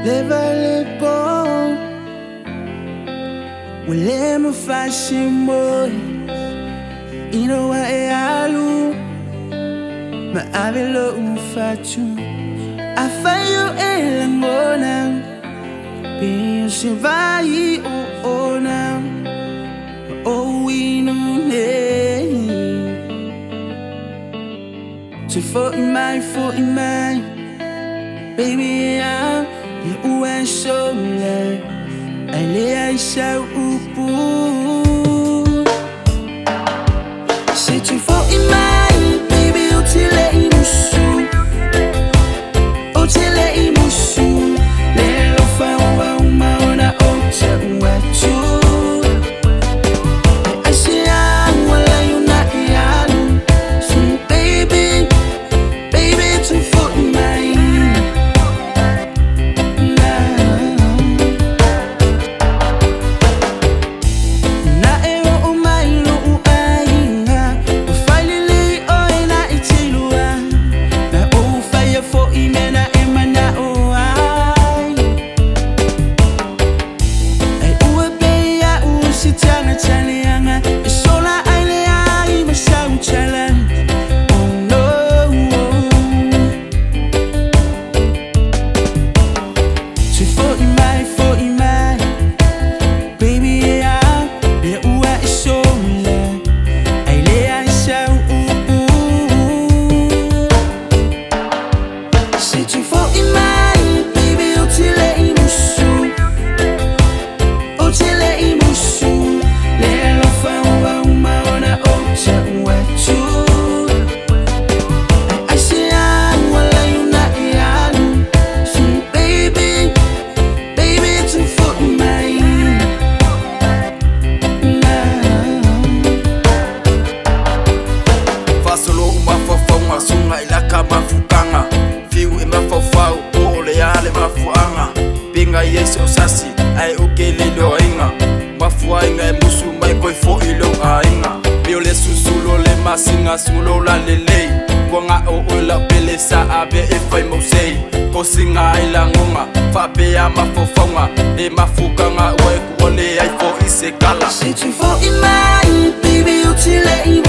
Leva-le bom, wale mo fashion boy. Ino wa e alu, ma avelo un faccio. Affaio e langona, pio se vai o ona, o inune. Se for in my, baby I'm you are so late. I lay so upu. Sit you for in my, baby utile imusu, utile imusu. Lelo fa wa una ocha uachu. I say I'm wala yuna ianu. Say baby, to for in my. Sulo la lele, wanga o la pele sa abe e fai mosei. Kosinga ilangunga, fabe ama fofonga, e mafukanga we kuone ai fo isekala. Sit you for in my, baby utile